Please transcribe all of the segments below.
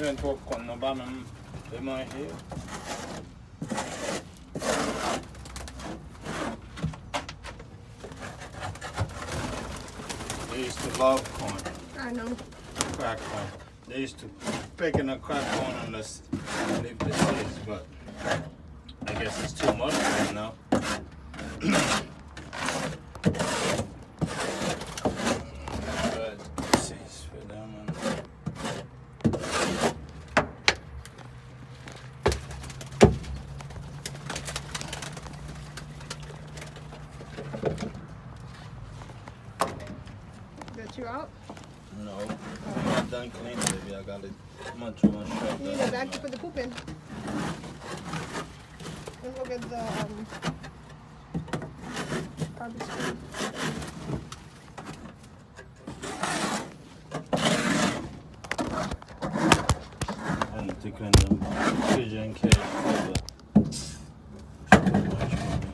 even popcorn no bottom. They might hear. They used to love corn. I know. Crack corn. They used to pick in a crack corn and just leave the seeds, but I guess it's too much for them now. But seeds for them and Got you out? no. I'm not done cleaning, baby. I got it much shut You need a bag to put the poop in. Let's go get the garbage can. I need to clean them pigeon cage cover. Too much for me.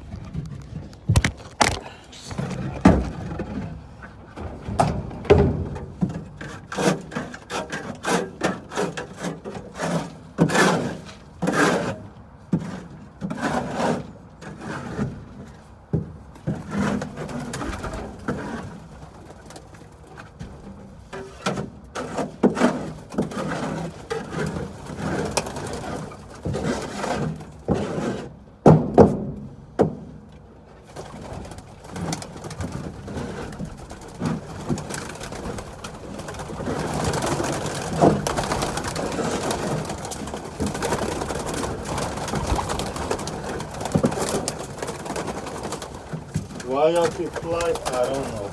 Why y'all keep fly? I don't know.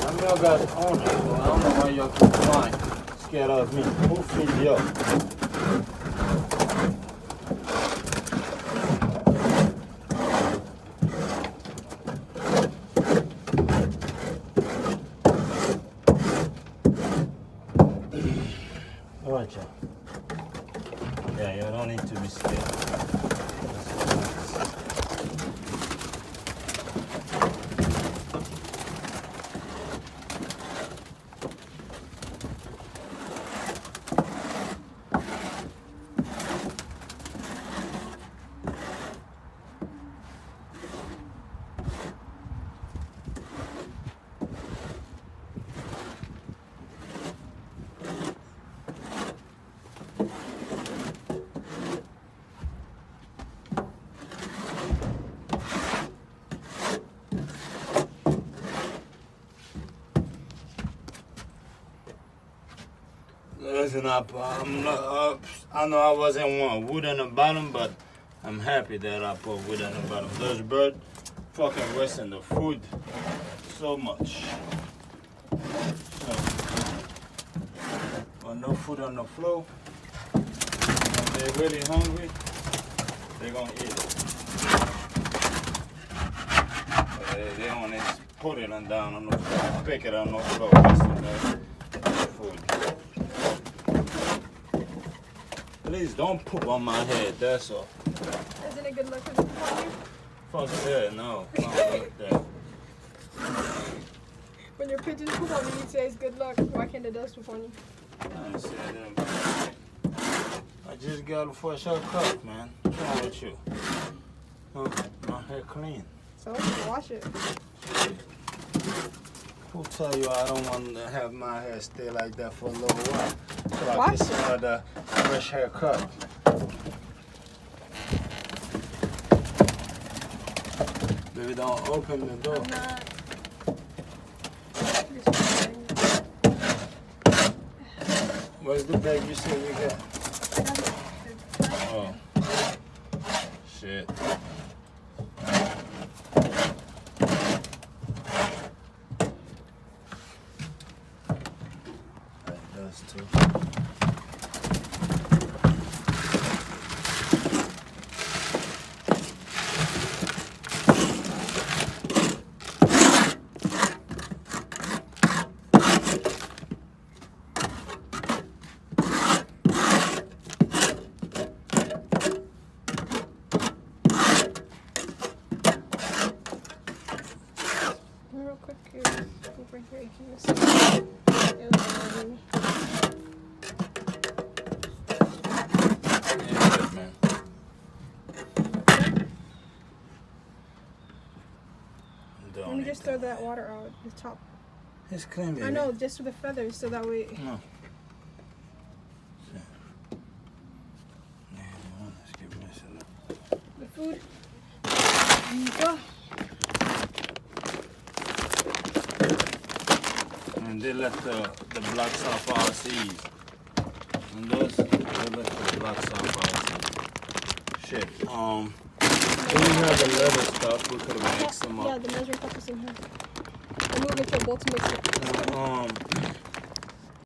I'm your guys' owner, so I don't know why y'all keep flying. Scared of me. Who feed you? Watch out. Yeah, you don't need to be scared. Listen up, I know I wasn't want wood on the bottom, but I'm happy that I put wood on the bottom. Those birds fucking wasting the food so much. So, when no food on the floor, if they're really hungry, they're gonna eat it. They don't just put it on down on the floor, pick it on the floor, wasting the food. Please don't poop on my head, that's all. Isn't it good luck for the poop on you? Fuck that, no. Not like that. When your pigeons poop on you, you say it's good luck. Why can't the doves poop on you? I ain't said that. I just got a fresh haircut, man. What's wrong with you? My hair clean. So, wash it. Who tell you I don't want to have my hair stay like that for a little while? So I Wash can it. smell the fresh haircut. Baby, don't open the door. I'm not. Where's the bag you said you got? Oh. Shit. That does too. Okay, over here. And, Yeah, good, man. let me just throw that water out the top. It's clean, baby. I know, just with the feathers, so that way. No. Yeah, let's keep messing up. The food. And they left the blocks off our seeds. And those, they left the blocks off our seeds. Shit. We have the leather stuff. We could have mixed them up. Yeah, the measuring cup is in here. I'm moving to a bowl to mix it.